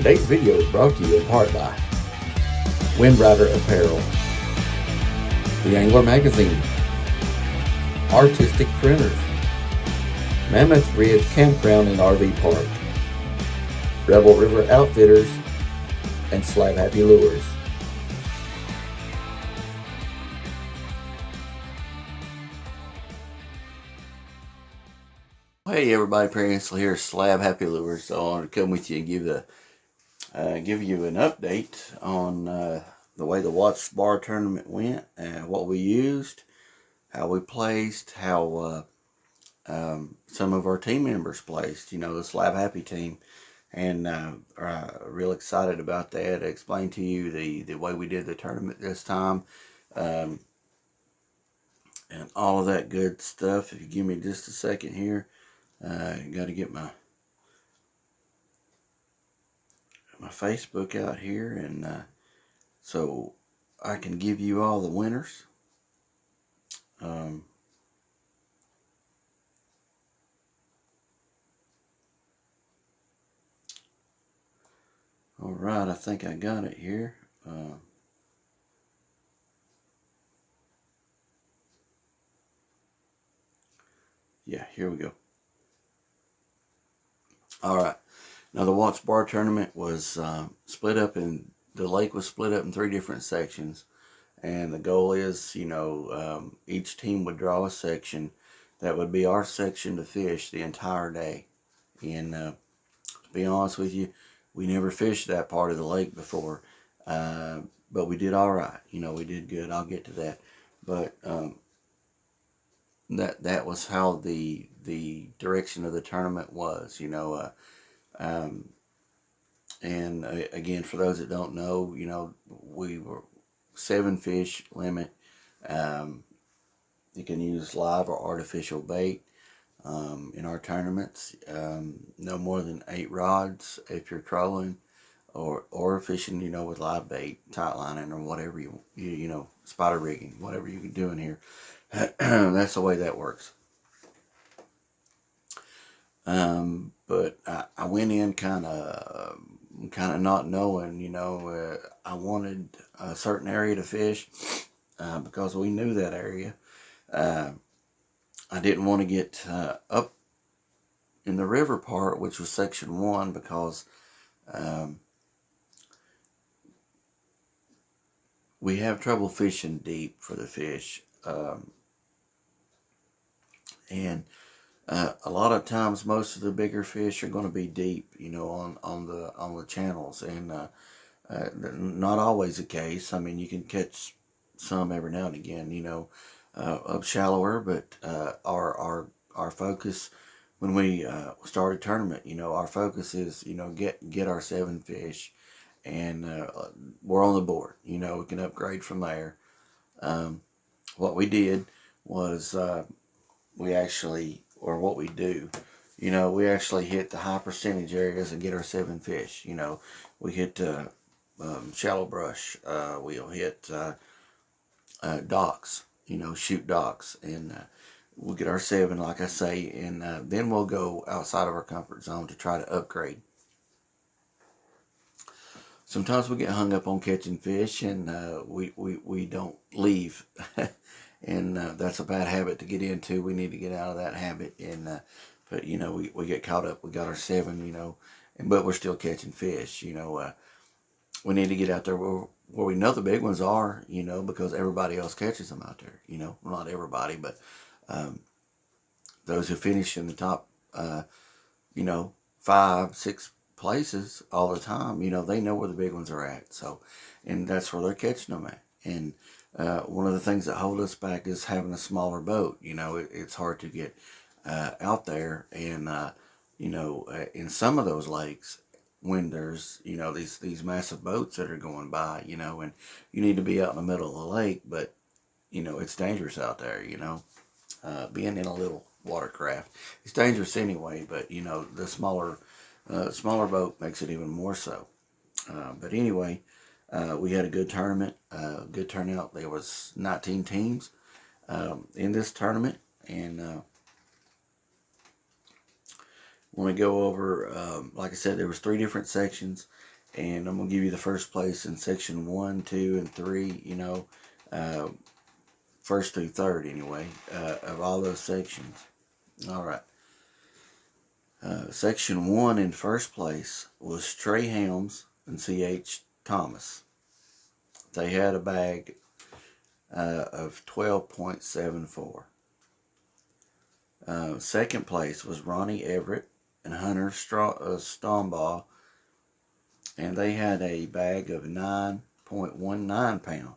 Today's video is brought to you in part by Windrider Apparel, The Angler Magazine, Artistic Printers, Mammoth Ridge Campground and RV Park, Rebel River Outfitters, and Slab Happy Lures. Hey everybody, Perry Ansel here, Slab Happy Lures. So I want to come with you and give you an update on the way the Watts Bar tournament went, what we used, how we placed, how some of our team members placed. You know, the Slab Happy team, and real excited about that. I explained to you the way we did the tournament this time, and all of that good stuff. If you give me just a second here. Got to get my Facebook out here, and so I can give you all the winners. All right, I think I got it here. Yeah, here we go. All right. Now the Watts Bar tournament was split up in, the lake was split up in 3 different sections, and the goal is, you know, each team would draw a section that would be our section to fish the entire day. And to be honest with you, we never fished that part of the lake before, but we did all right. You know, we did good. I'll get to that, but that was how the direction of the tournament was. You know. And again, for those that don't know, you know, we were 7 fish limit. You can use live or artificial bait in our tournaments. No more than 8 rods if you're trolling or fishing, you know, with live bait, tight lining, or whatever you know, spider rigging, whatever you're doing here. That's the way that works. But I went in kind of not knowing, you know, I wanted a certain area to fish because we knew that area. I didn't want to get up in the river part, which was section 1, because we have trouble fishing deep for the fish. And a lot of times, most of the bigger fish are going to be deep, you know, on the channels, and not always the case. I mean, you can catch some every now and again, you know, up shallower, but our focus when we start a tournament, you know, our focus is, you know, get our 7 fish, and we're on the board. You know, we can upgrade from there. What we did was we actually, or what we do, you know, we actually hit the high percentage areas and get our 7 fish. You know, we hit shallow brush, we'll hit docks, you know, shoot docks, and we'll get our 7, like I say, and then we'll go outside of our comfort zone to try to upgrade. Sometimes we get hung up on catching fish, and we don't leave. And that's a bad habit to get into. We need to get out of that habit. And but you know, we get caught up. We got our 7, you know, but we're still catching fish. You know, we need to get out there where we know the big ones are. You know, because everybody else catches them out there. You know, well, not everybody, but those who finish in the top, you know, 5, 6 places all the time, you know, they know where the big ones are at. So, and that's where they're catching them at. And one of the things that hold us back is having a smaller boat. You know, it's hard to get out there, and you know, in some of those lakes, when there's, you know, these massive boats that are going by, you know, and you need to be out in the middle of the lake, but you know, it's dangerous out there. You know, being in a little watercraft, it's dangerous anyway, but you know, the smaller boat makes it even more so. But anyway, we had a good tournament, good turnout. There was 19 teams in this tournament, and when we go over, like I said, there was 3 different sections, and I'm gonna give you the first place in section 1, 2, and 3. First through third anyway, of all those sections. All right. Section 1 in first place was Trey Helms and C.H. Thomas. They had a bag of 12.74. Second place was Ronnie Everett and Hunter Stombaugh, and they had a bag of 9.19 pounds.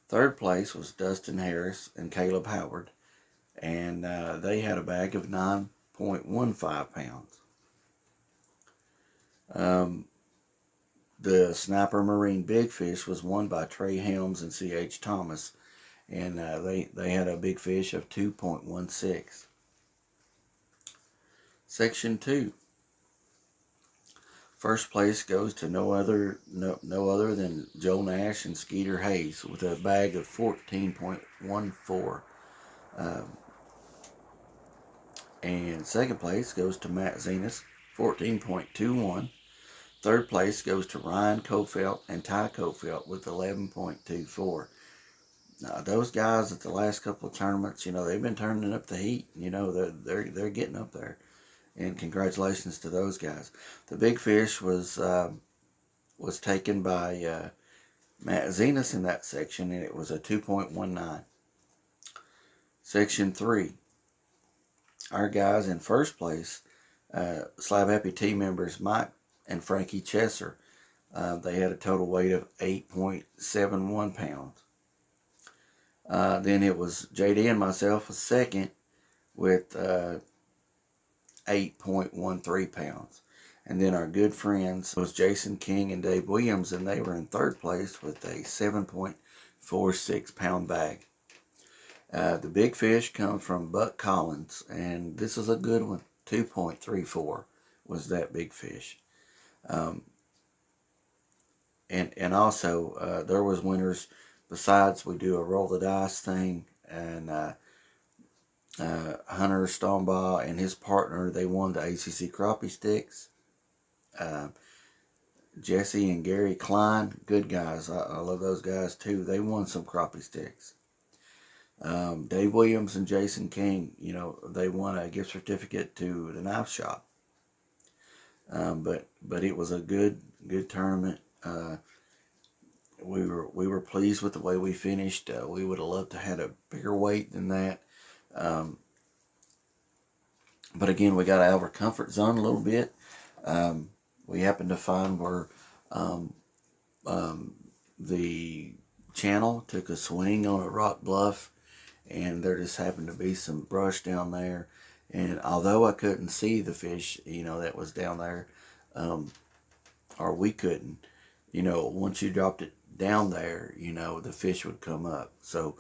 Third place was Dustin Harris and Caleb Howard, and they had a bag of 9.15 pounds. The Sniper Marine Big Fish was won by Trey Helms and C.H. Thomas, and they had a big fish of 2.16. Section 2. First place goes to no other than Joe Nash and Skeeter Hayes with a bag of 14.14. And second place goes to Matt Zenas, 14.21. Third place goes to Ryan Cofelt and Ty Cofelt with 11.24. Now, those guys at the last couple of tournaments, they've been turning up the heat. They're getting up there, and congratulations to those guys. The big fish was taken by Matt Zenas in that section, and it was a 2.19. Section 3. Our guys in first place, Slab Happy team members Mike and Frankie Chesser. They had a total weight of 8.71 pounds. Then it was JD and myself was second with 8.13 pounds. And then our good friends was Jason King and Dave Williams, and they were in third place with a 7.46 pound bag. The big fish come from Buck Collins, and this is a good one. 2.34 was that big fish. And also there was winners. Besides, we do a roll the dice thing, and Hunter Stombaugh and his partner, they won the ACC Crappie Sticks. Jesse and Gary Klein, good guys. I love those guys too. They won some Crappie Sticks. Dave Williams and Jason King, they won a gift certificate to the knife shop. But it was a good tournament. We were pleased with the way we finished. We would have loved to have had a bigger weight than that. But again, we got out of our comfort zone a little bit. We happened to find where the channel took a swing on a rock bluff, and there just happened to be some brush down there. And although I couldn't see the fish, that was down there, or we couldn't, once you dropped it down there, the fish would come up. So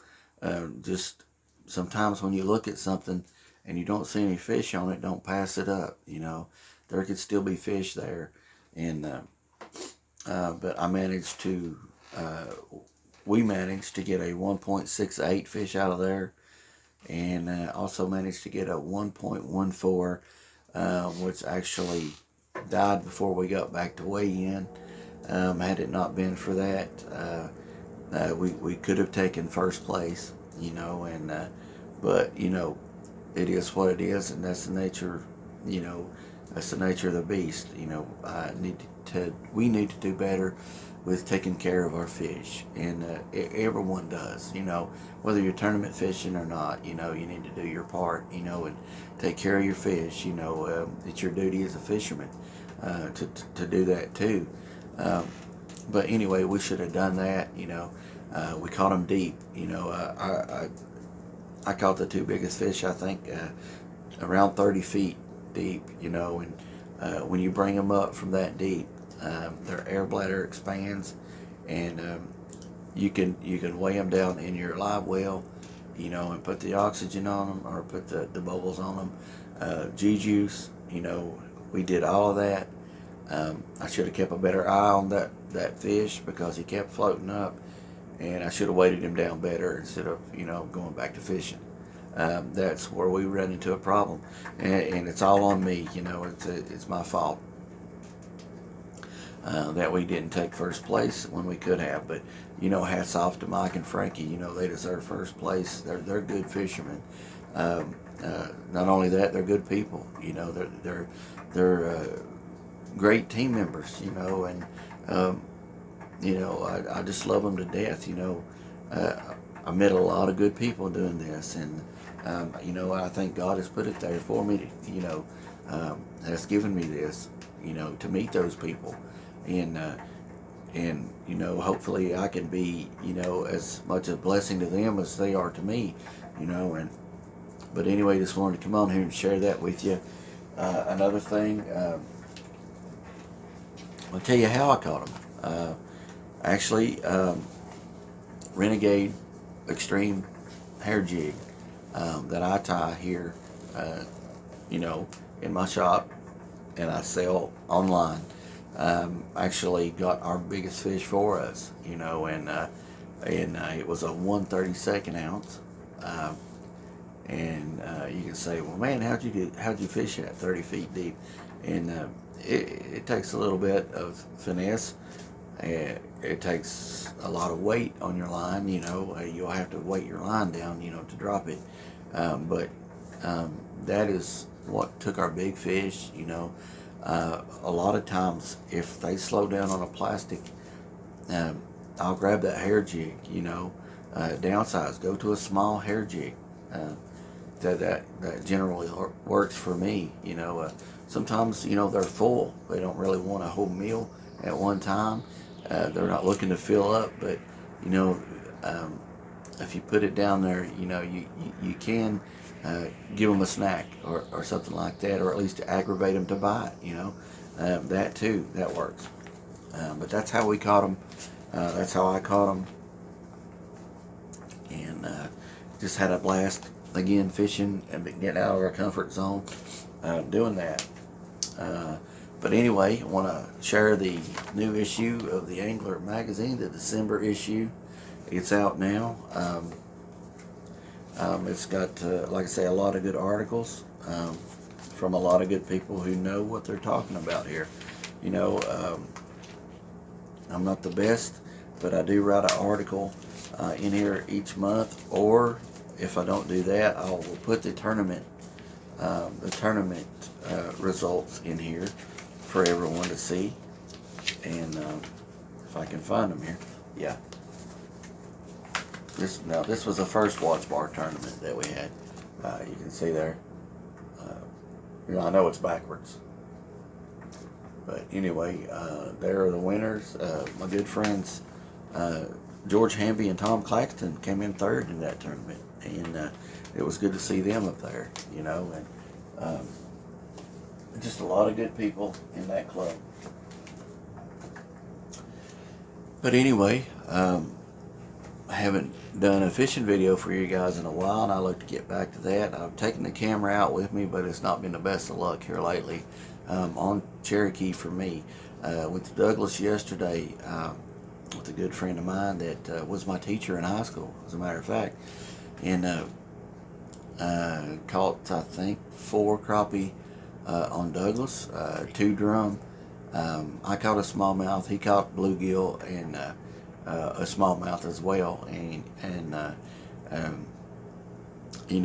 just sometimes when you look at something and you don't see any fish on it, don't pass it up. There could still be fish there. And but we managed to get a 1.68 fish out of there, and also managed to get a 1.14, which actually died before we got back to weigh in. Had it not been for that, we could have taken first place, but it is what it is, and that's the nature, that's the nature of the beast. We need to do better with taking care of our fish, and everyone does. Whether you're tournament fishing or not, you need to do your part, and take care of your fish. It's your duty as a fisherman to do that too. But anyway, we should have done that. We caught them deep. I caught the two biggest fish, I think, around 30 feet deep. And when you bring them up from that deep, their air bladder expands, and you can weigh them down in your live well, and put the oxygen on them, or put the bubbles on them. G-juice, we did all of that. I should have kept a better eye on that fish, because he kept floating up, and I should have weighted him down better instead of going back to fishing. That's where we ran into a problem, and it's all on me. It's my fault. that we didn't take first place when we could have. But hats off to Mike and Frankie. They deserve first place. They're good fishermen. Not only that, they're good people. They're great team members. And I just love them to death. I met a lot of good people doing this, and I think God has put it there for me to, has given me this, to meet those people, and hopefully I can be, as much a blessing to them as they are to me, but anyway, just wanted to come on here and share that with you. Another thing, I'll tell you how I caught them. Actually, Renegade Extreme hair jig that I tie here, in my shop, and I sell online. Actually got our biggest fish for us, and it was a 1/32 ounce. And you can say, well, man, how'd you fish that 30 feet deep? And it takes a little bit of finesse. It takes a lot of weight on your line. You'll have to weight your line down, to drop it. But that is what took our big fish. A lot of times, if they slow down on a plastic, I'll grab that hair jig. Downsize, go to a small hair jig. That generally works for me. Sometimes they're full. They don't really want a whole meal at one time. They're not looking to fill up, but if you put it down there, you can give them a snack or something like that, or at least to aggravate them to buy it. That too, that works. But that's how we caught them. That's how I caught them, and just had a blast again fishing and getting out of our comfort zone doing that. But anyway, I want to share the new issue of the Angler magazine, the December issue. It's out now. It's got, like I say, a lot of good articles from a lot of good people who know what they're talking about here. I'm not the best, but I do write an article in here each month, or if I don't do that, I will put the tournament results in here for everyone to see. And if I can find them here, yeah. This was the first Watts Bar tournament that we had. You can see there. I know it's backwards, but anyway, there are the winners. My good friends George Hamby and Tom Claxton came in third in that tournament, and it was good to see them up there. And just a lot of good people in that club. But anyway, I haven't done a fishing video for you guys in a while, and I look to get back to that. I've taken the camera out with me, but it's not been the best of luck here lately on Cherokee for me. Went to Douglas yesterday with a good friend of mine that was my teacher in high school, as a matter of fact, and caught, I think, 4 crappie on Douglas, 2 drum. I caught a smallmouth. He caught bluegill and a smallmouth as well. And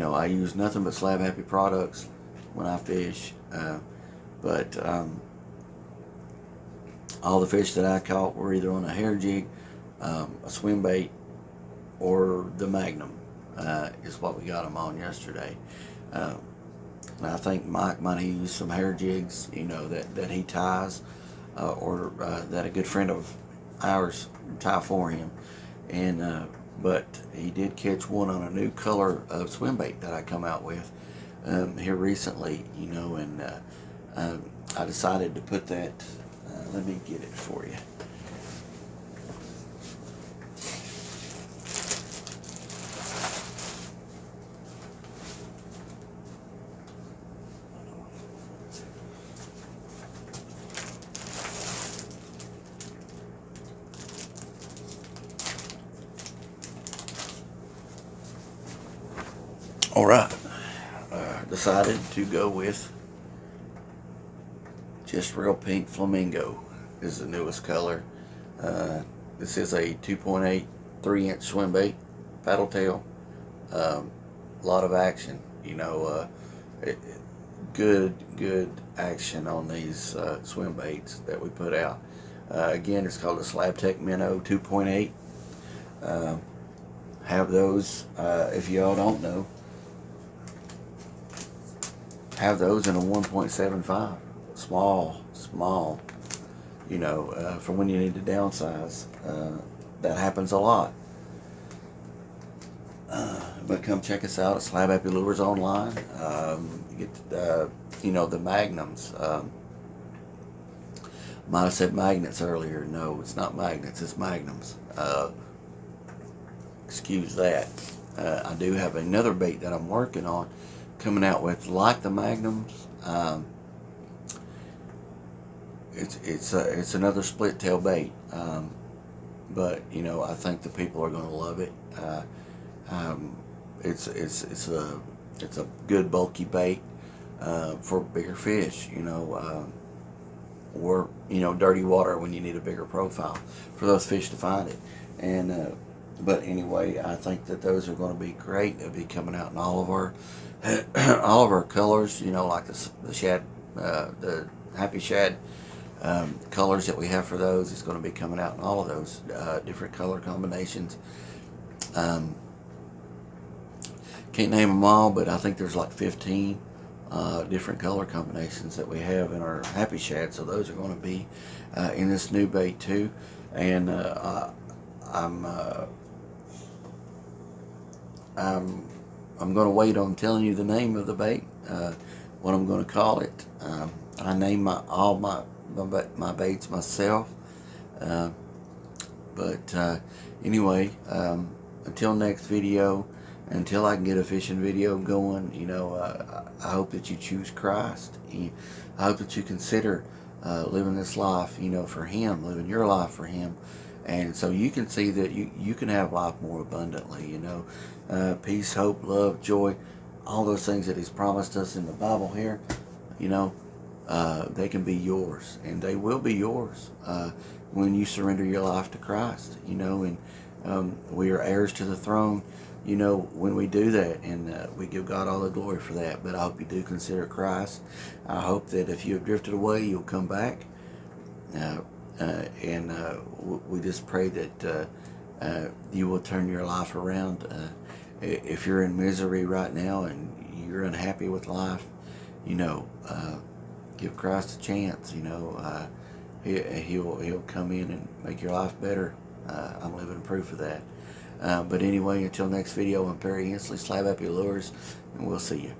I use nothing but Slab Happy products when I fish. But all the fish that I caught were either on a hair jig, a swim bait, or the Magnum is what we got them on yesterday. And I think Mike might have used some hair jigs, that he ties, or that a good friend of ours tie for him. And but he did catch one on a new color of swim bait that I come out with here recently, and I decided to put that. Let me get it for you. All right, decided to go with just Real Pink Flamingo, is the newest color. This is a 2.8 3-inch swim bait, paddle tail. A lot of action, good action on these swim baits that we put out. Again, it's called the Slab Tech Minnow 2.8. Have those, if y'all don't know, have those in a 1.75. Small, for when you need to downsize. That happens a lot. But come check us out at Slab Happy Lures online. You get the magnums. Might have said magnets earlier. No, it's not magnets. It's magnums. Excuse that. I do have another bait that I'm working on, coming out with like the magnums. It's another split tail bait. But I think the people are going to love it. It's a good bulky bait for bigger fish, or dirty water when you need a bigger profile for those fish to find it. And but anyway, I think that those are going to be great. They'll be coming out in all of our all of our colors, like the shad, the happy shad colors that we have for those. It's going to be coming out in all of those different color combinations. Can't name them all, but I think there's like 15 different color combinations that we have in our happy shad. So those are going to be in this new bait too. And I'm going to wait on telling you the name of the bait, what I'm going to call it. I name all my baits myself. But anyway, until next video, until I can get a fishing video going, I hope that you choose Christ. I hope that you consider living this life, for Him, living your life for Him. And so you can see that you can have life more abundantly, peace, hope, love, joy, all those things that He's promised us in the Bible here, they can be yours, and they will be yours when you surrender your life to Christ, and we are heirs to the throne, when we do that, and we give God all the glory for that. But I hope you do consider Christ. I hope that if you have drifted away, you'll come back. And we just pray that you will turn your life around. If you're in misery right now and you're unhappy with life, give Christ a chance. He'll come in and make your life better. I'm living proof of that. But anyway, until next video, I'm Perry Hensley, Slab Happy Lures, and we'll see you.